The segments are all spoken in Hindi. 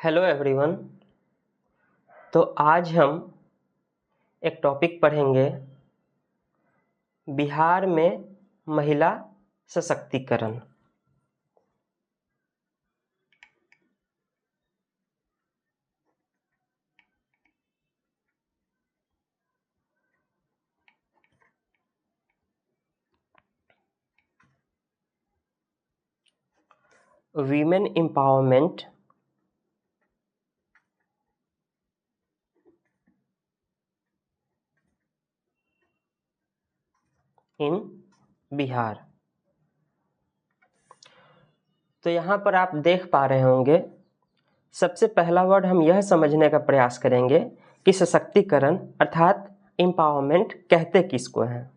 Hello everyone. तो आज हम एक टॉपिक पढ़ेंगे, बिहार में महिला सशक्तिकरण। वीमेन एम्पावरमेंट इन बिहार। तो यहाँ पर आप देख पा रहे होंगे, सबसे पहला वर्ड हम यह समझने का प्रयास करेंगे कि सशक्तिकरण अर्थात एम्पावरमेंट कहते किसको हैं।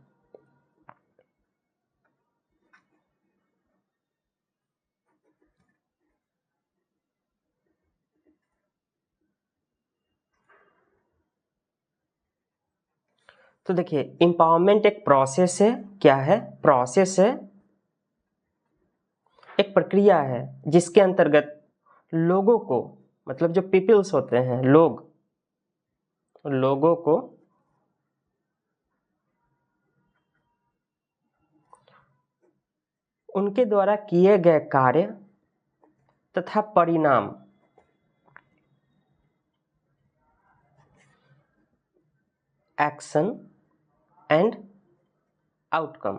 तो देखिए, एम्पावरमेंट एक प्रोसेस है। क्या है? प्रोसेस है, एक प्रक्रिया है जिसके अंतर्गत लोगों को, मतलब जो पीपल्स होते हैं, लोगों को उनके द्वारा किए गए कार्य तथा परिणाम एक्शन एंड आउटकम,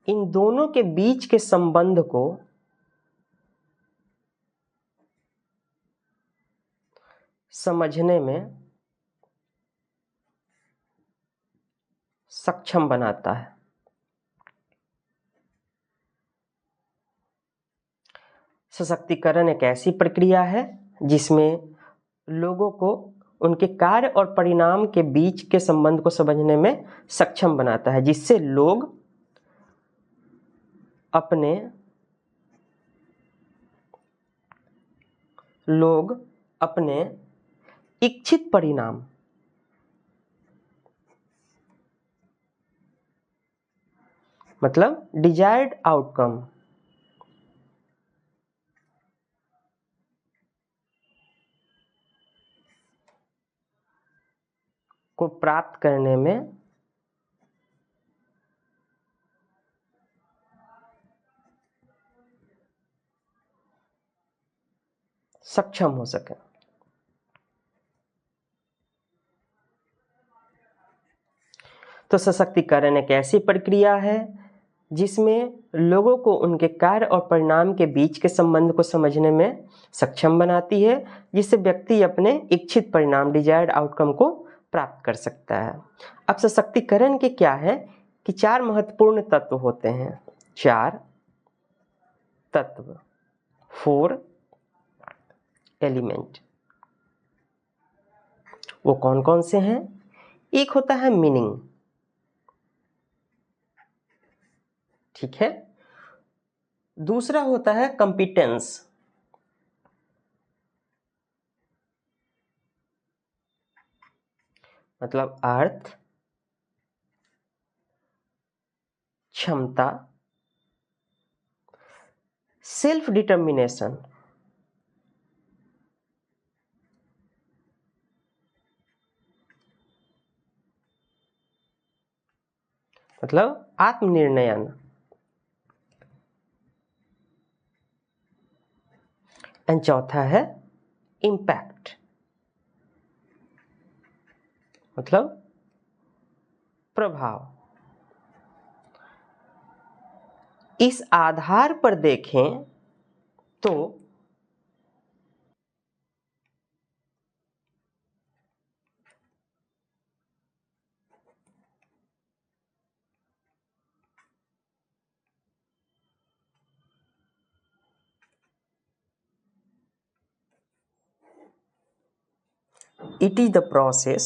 इन दोनों के बीच के संबंध को समझने में सक्षम बनाता है। सशक्तिकरण एक ऐसी प्रक्रिया है जिसमें लोगों को उनके कार्य और परिणाम के बीच के संबंध को समझने में सक्षम बनाता है, जिससे लोग अपने इच्छित परिणाम मतलब डिजायर्ड आउटकम को प्राप्त करने में सक्षम हो सके। तो सशक्तिकरण एक ऐसी प्रक्रिया है जिसमें लोगों को उनके कार्य और परिणाम के बीच के संबंध को समझने में सक्षम बनाती है, जिससे व्यक्ति अपने इच्छित परिणाम डिजायर्ड आउटकम को प्राप्त कर सकता है। अब सशक्तिकरण के क्या है कि 4 महत्वपूर्ण तत्व होते हैं। 4 तत्व, 4 एलिमेंट। वो कौन कौन से हैं? एक होता है मीनिंग, ठीक है। दूसरा होता है कंपिटेंस, मतलब अर्थ, क्षमता, सेल्फ डिटर्मिनेशन, मतलब आत्मनिर्णयन, एंड चौथा है इम्पैक्ट, मतलब प्रभाव। इस आधार पर देखें तो it is the process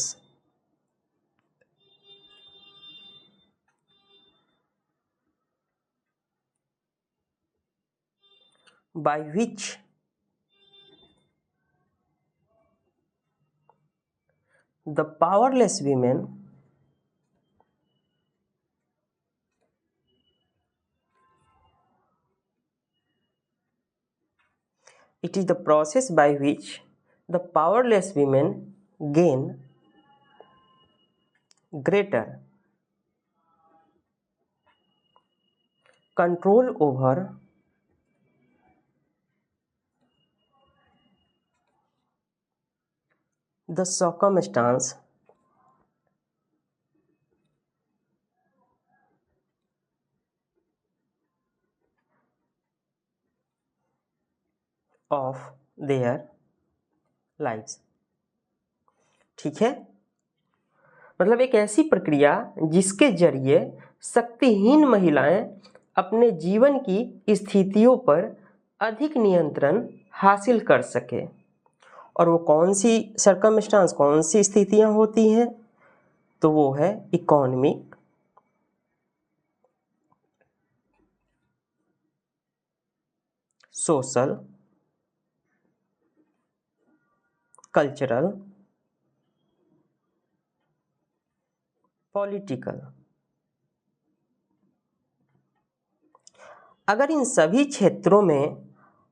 by which the powerless women It is the process by which the powerless women gain greater control over the circumstance of their lives। ठीक है, मतलब एक ऐसी प्रक्रिया जिसके जरिए शक्तिहीन महिलाएं अपने जीवन की स्थितियों पर अधिक नियंत्रण हासिल कर सके। और वो कौन सी सर्कमस्टांस, कौन सी स्थितियां होती हैं? तो वो है इकोनॉमिक, सोशल, कल्चरल, पॉलिटिकल। अगर इन सभी क्षेत्रों में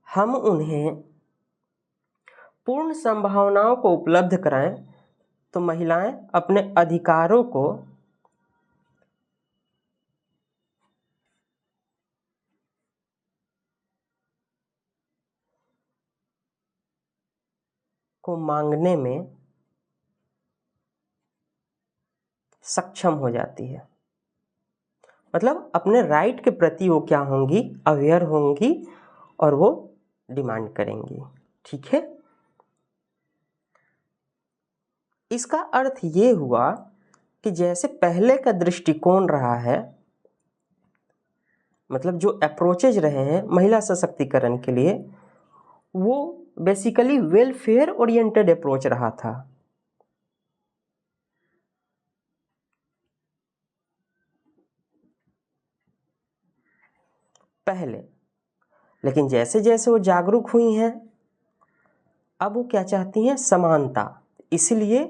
हम उन्हें पूर्ण संभावनाओं को उपलब्ध कराएं तो महिलाएं अपने अधिकारों को मांगने में सक्षम हो जाती है। मतलब अपने राइट के प्रति वो क्या होंगी, अवेयर होंगी और वो डिमांड करेंगी। ठीक है, इसका अर्थ ये हुआ कि जैसे पहले का दृष्टिकोण रहा है, मतलब जो अप्रोचेज रहे हैं महिला सशक्तिकरण के लिए, वो बेसिकली वेलफेयर ओरिएंटेड अप्रोच रहा था। पहले, लेकिन जैसे जैसे वो जागरूक हुई हैं, अब वो क्या चाहती हैं? समानता। इसलिए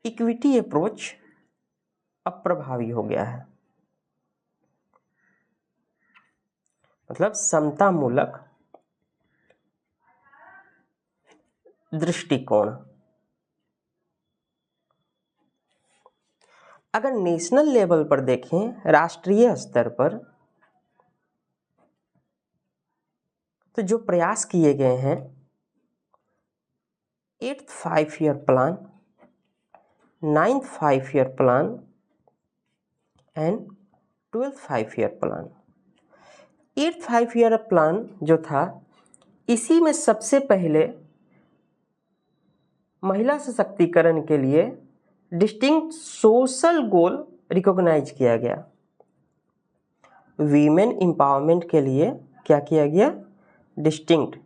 इक्विटी अप्रोच अब प्रभावी हो गया है, मतलब समतामूलक दृष्टिकोण। अगर नेशनल लेवल पर देखें, राष्ट्रीय स्तर पर, तो जो प्रयास किए गए हैं, 8th 5-year plan, 9th 5-year plan and 12th 5-year plan. 8th 5-year plan जो था, इसी में सबसे पहले महिला सशक्तिकरण के लिए डिस्टिंक्ट सोशल गोल रिकॉग्नाइज किया गया। वीमेन एम्पावरमेंट के लिए क्या किया गया? डिस्टिंक्ट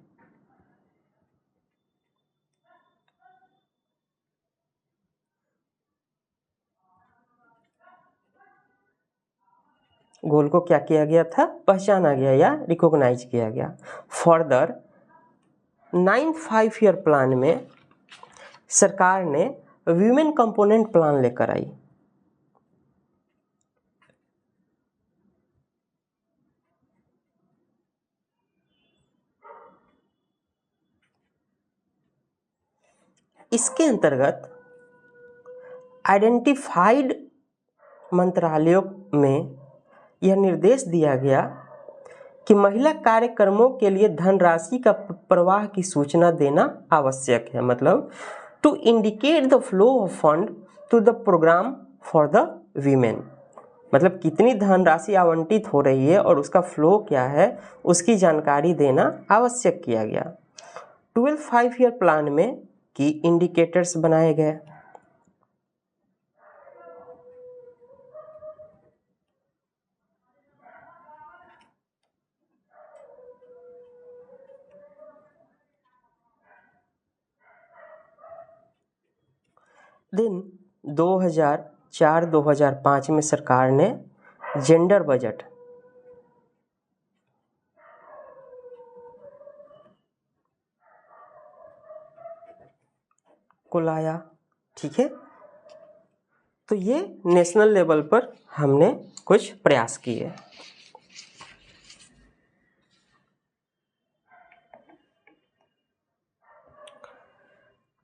गोल को क्या किया गया था? पहचाना गया या रिकॉग्नाइज किया गया। फर्दर 9th 5-year प्लान में सरकार ने वीमेन कंपोनेंट प्लान लेकर आई। इसके अंतर्गत आइडेंटिफाइड मंत्रालयों में यह निर्देश दिया गया कि महिला कार्यक्रमों के लिए धनराशि का प्रवाह की सूचना देना आवश्यक है। मतलब to indicate the flow of fund to the programme for the women, मतलब कितनी धनराशि आवंटित हो रही है और उसका फ्लो क्या है, उसकी जानकारी देना आवश्यक किया गया। 12th 5-year प्लान में की इंडिकेटर्स बनाए गए। दिन 2004-2005 में सरकार ने जेंडर बजट को लाया। ठीक है, तो ये नेशनल लेवल पर हमने कुछ प्रयास किए।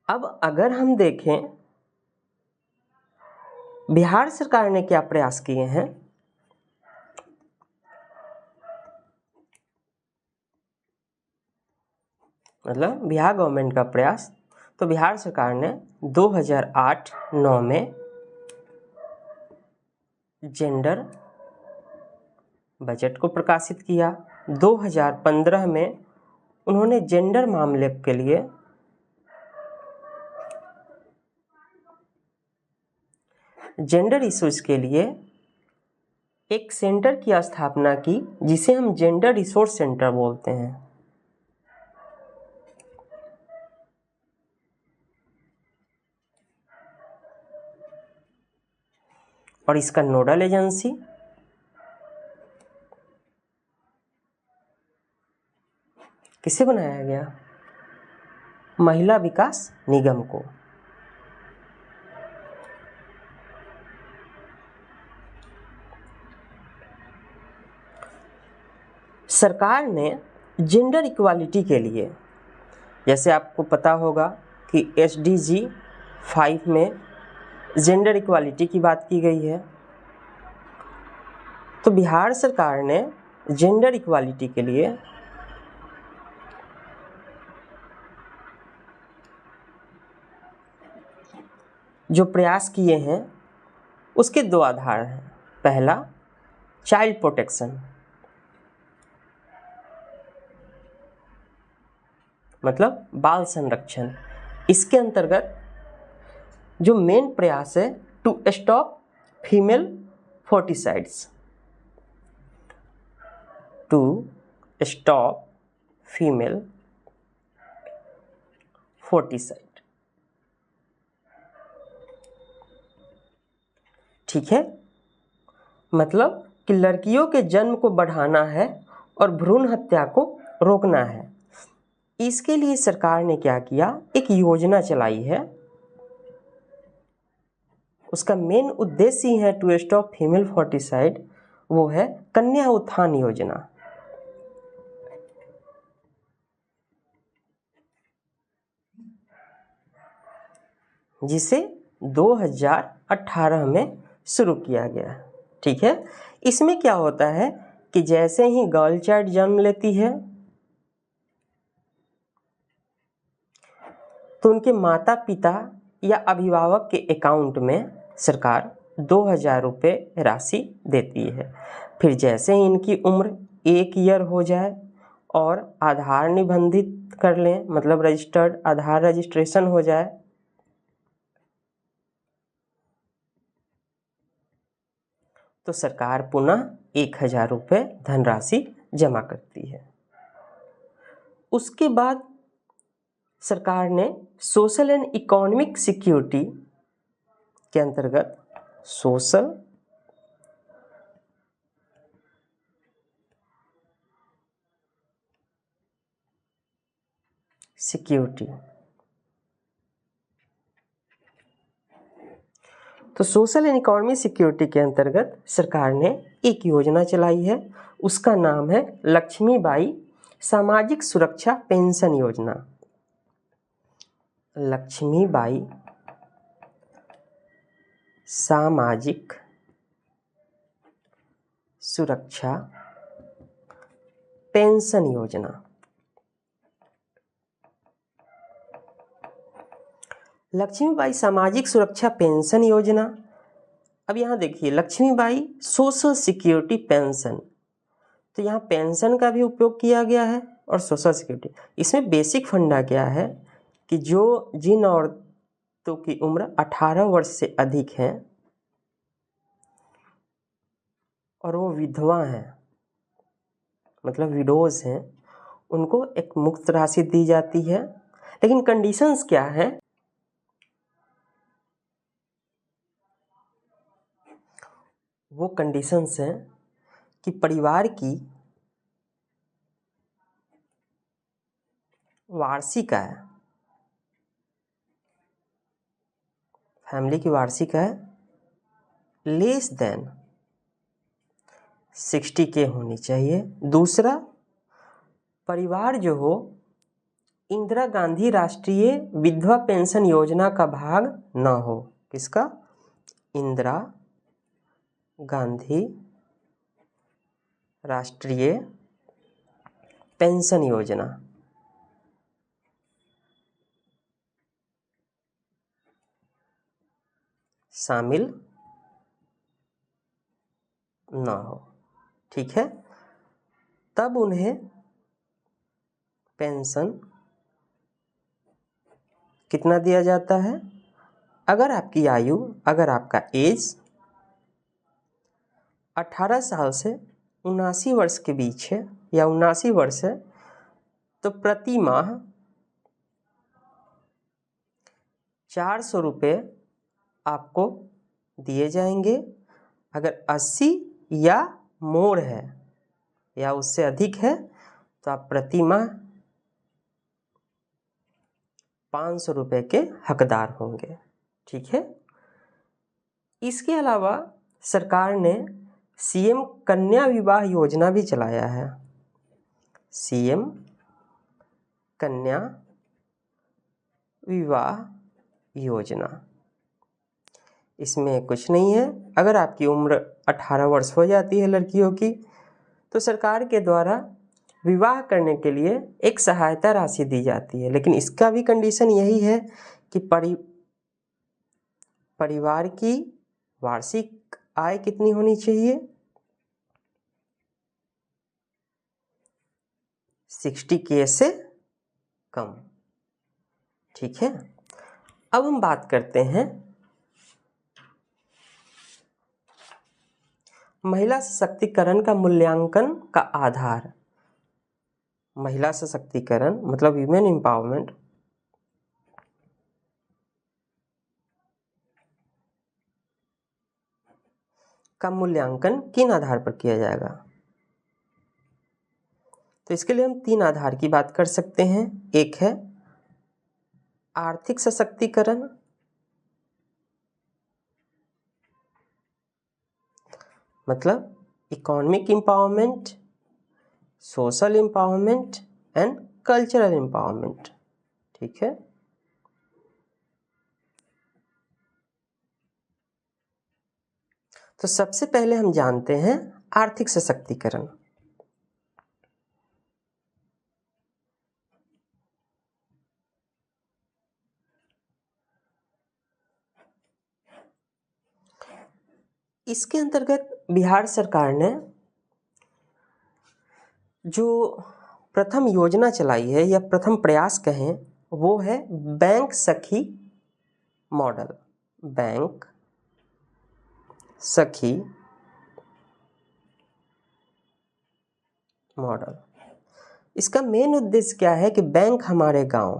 अब अगर हम देखें बिहार सरकार ने क्या प्रयास किए हैं, मतलब बिहार गवर्नमेंट का प्रयास, तो बिहार सरकार ने 2008-9 में जेंडर बजट को प्रकाशित किया। 2015 में उन्होंने जेंडर मामले के लिए जेंडर इश्यूज के लिए एक सेंटर की स्थापना की, जिसे हम जेंडर रिसोर्स सेंटर बोलते हैं। और इसका नोडल एजेंसी किसे बनाया गया? महिला विकास निगम को। सरकार ने जेंडर इक्वालिटी के लिए, जैसे आपको पता होगा कि SDG 5 में जेंडर इक्वालिटी की बात की गई है, तो बिहार सरकार ने जेंडर इक्वालिटी के लिए जो प्रयास किए हैं उसके दो आधार हैं। पहला, चाइल्ड प्रोटेक्शन, मतलब बाल संरक्षण। इसके अंतर्गत जो मेन प्रयास है, to stop female foeticides, to stop female foeticide. ठीक है, मतलब कि लड़कियों के जन्म को बढ़ाना है और भ्रूण हत्या को रोकना है। इसके लिए सरकार ने क्या किया, एक योजना चलाई है। उसका मेन उद्देश्य ही है टू स्टॉप फीमेल फोर्टिसाइड, वो है कन्या उत्थान योजना। जिसे 2018 में शुरू किया गया। ठीक है, इसमें क्या होता है कि जैसे ही गर्ल चाइल्ड जन्म लेती है तो उनके माता पिता या अभिभावक के अकाउंट में सरकार 2000 रुपये राशि देती है। फिर जैसे ही इनकी उम्र 1 ईयर हो जाए और आधार निबंधित कर लें, मतलब रजिस्टर्ड आधार रजिस्ट्रेशन हो जाए, तो सरकार पुनः 1000 रुपये धनराशि जमा करती है। उसके बाद सरकार ने सोशल एंड इकोनॉमिक सिक्योरिटी के अंतर्गत सोशल सिक्योरिटी, तो सोशल एंड इकोनॉमिक सिक्योरिटी के अंतर्गत सरकार ने एक योजना चलाई है। उसका नाम है लक्ष्मीबाई सामाजिक सुरक्षा पेंशन योजना। लक्ष्मीबाई सामाजिक सुरक्षा पेंशन योजना। लक्ष्मीबाई सामाजिक सुरक्षा पेंशन योजना। अब यहाँ देखिए, लक्ष्मीबाई सोशल सिक्योरिटी पेंशन, तो यहाँ पेंशन का भी उपयोग किया गया है और सोशल सिक्योरिटी। इसमें बेसिक फंडा क्या है कि जिन औरतों की उम्र 18 वर्ष से अधिक है और वो विधवा हैं, मतलब विडोज हैं, उनको एक मुफ्त राशि दी जाती है। लेकिन कंडीशंस क्या है, वो कंडीशंस हैं कि परिवार की वार्षिक आय, फैमिली की वार्षिक आय लेस देन 60K होनी चाहिए। दूसरा, परिवार जो हो इंदिरा गांधी राष्ट्रीय विधवा पेंशन योजना का भाग न हो। किसका? इंदिरा गांधी राष्ट्रीय पेंशन योजना शामिल ना हो। ठीक है, तब उन्हें पेंशन कितना दिया जाता है? अगर आपकी आयु, अगर आपका एज 18 साल से 79 वर्ष के बीच है या 79 वर्ष है, तो प्रति माह 400 रुपये आपको दिए जाएंगे। अगर 80 या मोर है या उससे अधिक है तो आप प्रति माह 500 रुपये के हकदार होंगे। ठीक है, इसके अलावा सरकार ने सीएम कन्या विवाह योजना भी चलाया है। सीएम कन्या विवाह योजना, इसमें कुछ नहीं है। अगर आपकी उम्र 18 वर्ष हो जाती है लड़कियों की, तो सरकार के द्वारा विवाह करने के लिए एक सहायता राशि दी जाती है, लेकिन इसका भी कंडीशन यही है कि परिवार की वार्षिक आय कितनी होनी चाहिए? 60K से कम। ठीक है, अब हम बात करते हैं महिला सशक्तिकरण का मूल्यांकन का आधार। महिला सशक्तिकरण मतलब वीमेन एम्पावरमेंट का मूल्यांकन किन आधार पर किया जाएगा? तो इसके लिए हम 3 आधार की बात कर सकते हैं। एक है आर्थिक सशक्तिकरण, मतलब economic empowerment, social empowerment and cultural empowerment. ठीक है, तो सबसे पहले हम जानते हैं आर्थिक सशक्तिकरण। इसके अंतर्गत बिहार सरकार ने जो प्रथम योजना चलाई है या प्रथम प्रयास कहें, वो है बैंक सखी मॉडल। बैंक सखी मॉडल, इसका मेन उद्देश्य क्या है कि बैंक हमारे गांव,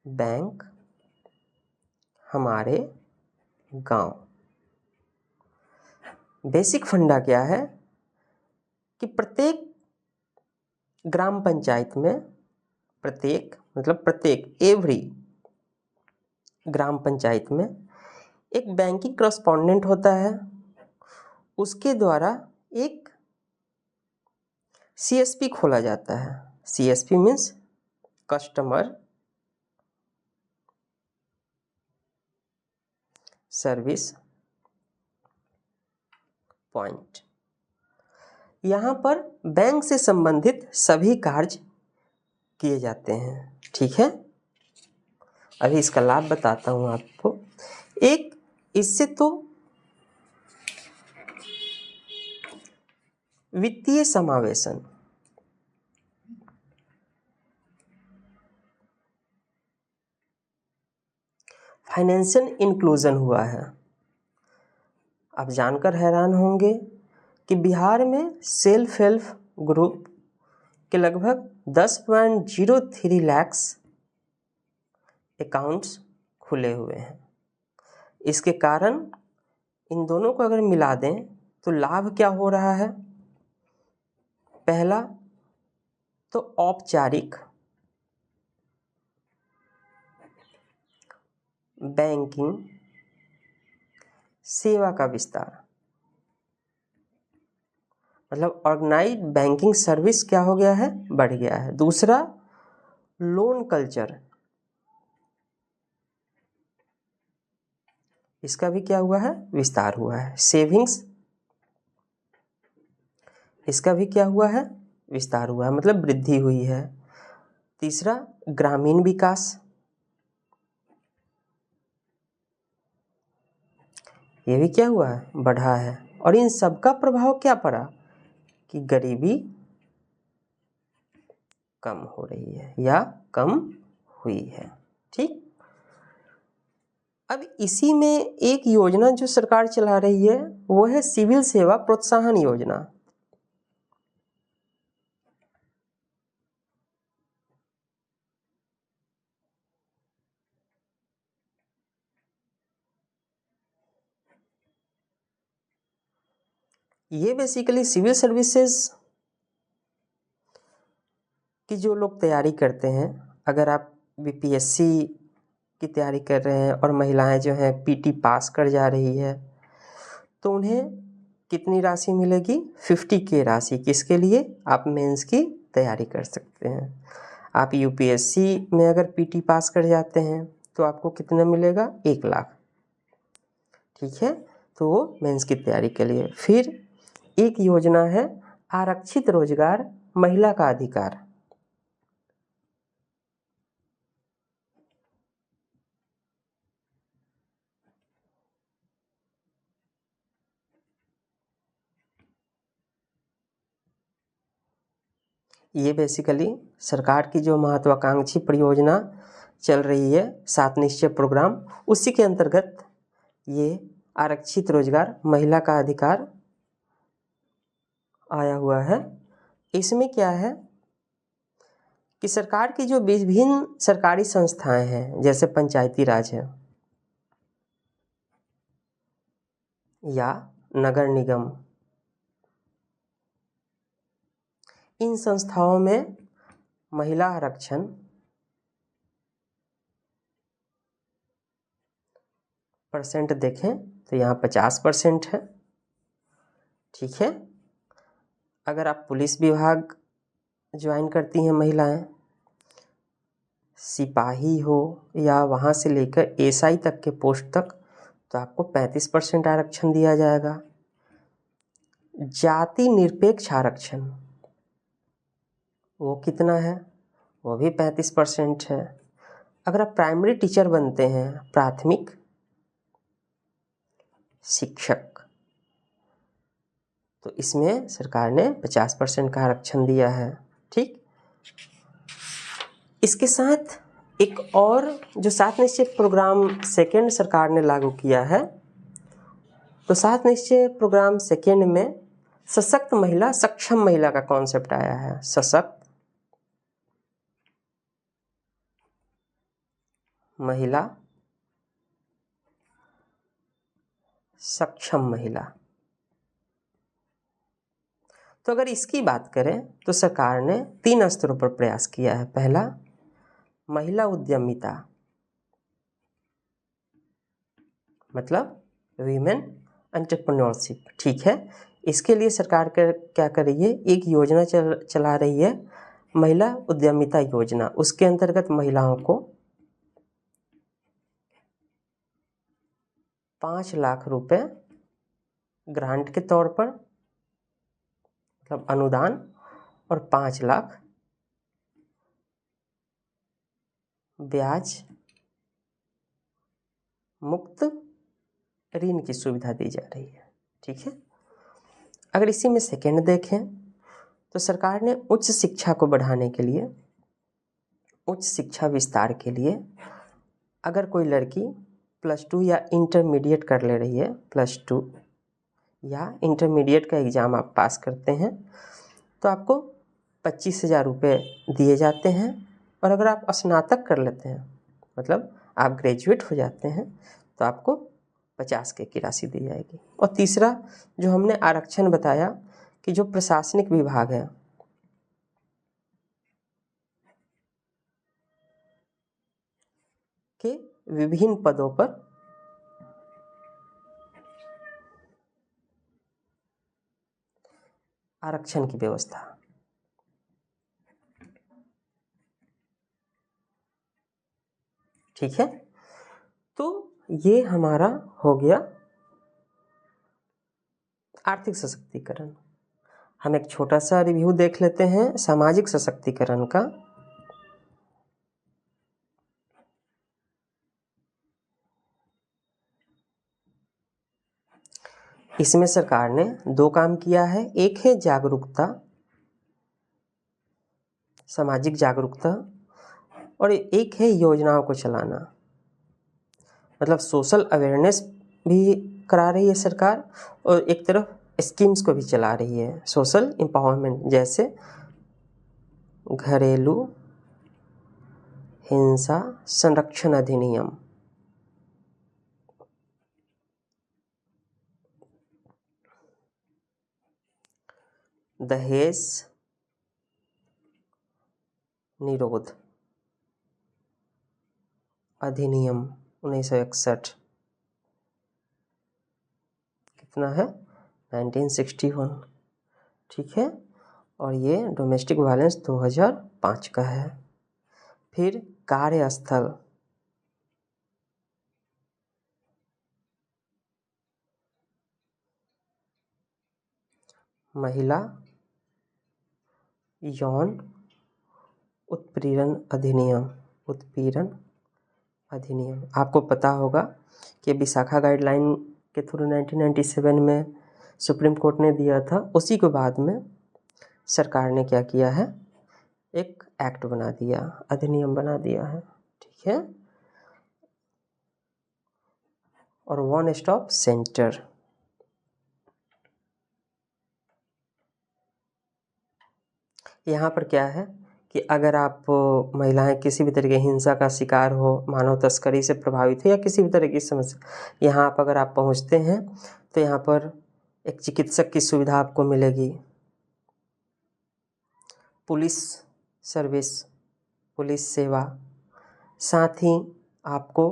बैंक हमारे गांव। बेसिक फंडा क्या है कि प्रत्येक ग्राम पंचायत में, प्रत्येक एवरी ग्राम पंचायत में एक बैंकिंग कॉरेस्पॉन्डेंट होता है। उसके द्वारा एक सीएसपी खोला जाता है। CSP means customer service point. यहाँ पर बैंक से संबंधित सभी कार्य किए जाते हैं। ठीक है, अभी इसका लाभ बताता हूँ आपको। एक, इससे तो वित्तीय समावेशन, फाइनेंशियल इंक्लूजन हुआ है। आप जानकर हैरान होंगे कि बिहार में सेल्फ हेल्प ग्रुप के लगभग 10.03 लाख अकाउंट्स खुले हुए हैं। इसके कारण इन दोनों को अगर मिला दें तो लाभ क्या हो रहा है? पहला तो औपचारिक बैंकिंग सेवा का विस्तार, मतलब ऑर्गेनाइज्ड बैंकिंग सर्विस क्या हो गया है? बढ़ गया है। दूसरा, लोन कल्चर, इसका भी क्या हुआ है, विस्तार हुआ है। सेविंग्स, इसका भी क्या हुआ है, विस्तार हुआ है, मतलब वृद्धि हुई है। तीसरा ग्रामीण विकास, ये भी क्या हुआ है, बढ़ा है। और इन सब का प्रभाव क्या पड़ा कि गरीबी कम हो रही है या कम हुई है। ठीक, अब इसी में एक योजना जो सरकार चला रही है वो है सिविल सेवा प्रोत्साहन योजना। ये बेसिकली सिविल सर्विसेज की जो लोग तैयारी करते हैं, अगर आप बीपीएससी की तैयारी कर रहे हैं और महिलाएं जो हैं पीटी पास कर जा रही है, तो उन्हें कितनी राशि मिलेगी, 50K राशि। किसके लिए, आप मेंस की तैयारी कर सकते हैं। आप यूपीएससी में अगर पीटी पास कर जाते हैं तो आपको कितना मिलेगा, 1 लाख। ठीक है, तो वो मेंस की तैयारी के लिए। फिर एक योजना है आरक्षित रोजगार महिला का अधिकार। ये बेसिकली सरकार की जो महत्वाकांक्षी परियोजना चल रही है 7 निश्चय प्रोग्राम, उसी के अंतर्गत ये आरक्षित रोजगार महिला का अधिकार आया हुआ है। इसमें क्या है कि सरकार की जो विभिन्न सरकारी संस्थाएं हैं, जैसे पंचायती राज है या नगर निगम, इन संस्थाओं में महिला आरक्षण परसेंट देखें तो यहाँ 50% है। ठीक है, अगर आप पुलिस विभाग ज्वाइन करती हैं महिलाएं, सिपाही हो या वहाँ से लेकर एसआई तक के पोस्ट तक, तो आपको 35% आरक्षण दिया जाएगा। जाति निरपेक्ष आरक्षण वो कितना है, वो भी 35% है। अगर आप प्राइमरी टीचर बनते हैं, प्राथमिक शिक्षक, तो इसमें सरकार ने 50% का आरक्षण दिया है। ठीक, इसके साथ एक और जो 7 निश्चय प्रोग्राम सेकेंड सरकार ने लागू किया है, तो 7 निश्चय प्रोग्राम सेकेंड में सशक्त महिला सक्षम महिला का कॉन्सेप्ट आया है। सशक्त महिला सक्षम महिला। तो अगर इसकी बात करें तो सरकार ने 3 स्तरों पर प्रयास किया है। पहला, महिला उद्यमिता, मतलब वीमेन एंटरप्रेन्योरशिप। ठीक है, इसके लिए सरकार क्या कर रही है, एक योजना चला रही है, महिला उद्यमिता योजना। उसके अंतर्गत महिलाओं को 5 लाख रुपए ग्रांट के तौर पर, मतलब अनुदान, और 5 लाख ब्याज मुक्त ऋण की सुविधा दी जा रही है। ठीक है, अगर इसी में सेकेंड देखें तो सरकार ने उच्च शिक्षा को बढ़ाने के लिए, उच्च शिक्षा विस्तार के लिए, अगर कोई लड़की +2 या इंटरमीडिएट कर ले रही है, +2 या इंटरमीडिएट का एग्ज़ाम आप पास करते हैं, तो आपको 25,000 रुपये दिए जाते हैं। और अगर आप स्नातक कर लेते हैं, मतलब आप ग्रेजुएट हो जाते हैं, तो आपको 50K की राशि दी जाएगी। और तीसरा जो हमने आरक्षण बताया कि जो प्रशासनिक विभाग है, के विभिन्न पदों पर आरक्षण की व्यवस्था। ठीक है, तो ये हमारा हो गया आर्थिक सशक्तिकरण। हम एक छोटा सा रिव्यू देख लेते हैं सामाजिक सशक्तिकरण का। इसमें सरकार ने 2 काम किया है। एक है जागरूकता, सामाजिक जागरूकता, और एक है योजनाओं को चलाना। मतलब सोशल अवेयरनेस भी करा रही है सरकार और एक तरफ स्कीम्स को भी चला रही है, सोशल एम्पावरमेंट, जैसे घरेलू हिंसा संरक्षण अधिनियम, दहेज निरोध अधिनियम 1961, कितना है 1961, ठीक है, और ये डोमेस्टिक वायलेंस 2005 का है। फिर कार्यस्थल, महिला यौन उत्पीड़न अधिनियम, उत्पीड़न अधिनियम, आपको पता होगा कि विशाखा गाइडलाइन के थ्रू 1997 में सुप्रीम कोर्ट ने दिया था। उसी के बाद में सरकार ने क्या किया है, एक एक्ट बना दिया, अधिनियम बना दिया है, ठीक है। और वन स्टॉप सेंटर, यहाँ पर क्या है कि अगर आप महिलाएं किसी भी तरह की हिंसा का शिकार हो, मानव तस्करी से प्रभावित हो या किसी भी तरह की समस्या, यहाँ पर अगर आप पहुँचते हैं तो यहाँ पर एक चिकित्सक की सुविधा आपको मिलेगी, पुलिस सर्विस, पुलिस सेवा, साथ ही आपको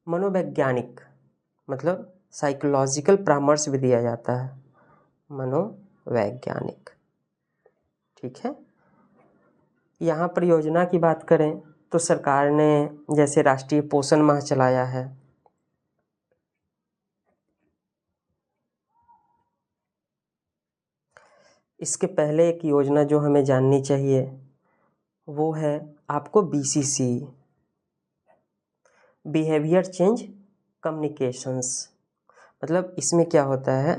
मनोवैज्ञानिक मतलब साइकोलॉजिकल परामर्श भी दिया जाता है, मनोवैज्ञानिक, ठीक है। यहाँ पर योजना की बात करें तो सरकार ने जैसे राष्ट्रीय पोषण माह चलाया है, इसके पहले एक योजना जो हमें जाननी चाहिए वो है आपको BCC, बिहेवियर चेंज कम्युनिकेशंस। मतलब इसमें क्या होता है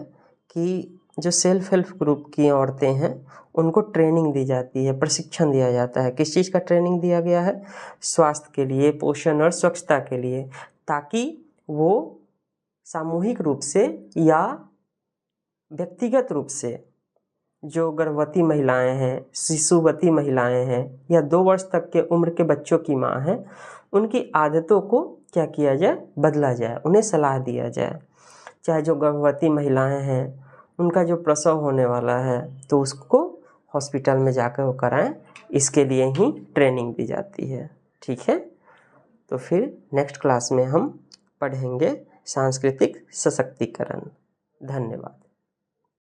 कि जो सेल्फ हेल्प ग्रुप की औरतें हैं उनको ट्रेनिंग दी जाती है, प्रशिक्षण दिया जाता है। किस चीज़ का ट्रेनिंग दिया गया है, स्वास्थ्य के लिए, पोषण और स्वच्छता के लिए, ताकि वो सामूहिक रूप से या व्यक्तिगत रूप से जो गर्भवती महिलाएं हैं, शिशुवती महिलाएं हैं या 2 वर्ष तक के उम्र के बच्चों की माँ हैं, उनकी आदतों को क्या किया जाए, बदला जाए, उन्हें सलाह दिया जाए। चाहे जो गर्भवती महिलाएं हैं उनका जो प्रसव होने वाला है तो उसको हॉस्पिटल में जाकर वो कराएं, इसके लिए ही ट्रेनिंग दी जाती है, ठीक है। तो फिर नेक्स्ट क्लास में हम पढ़ेंगे सांस्कृतिक सशक्तिकरण। धन्यवाद।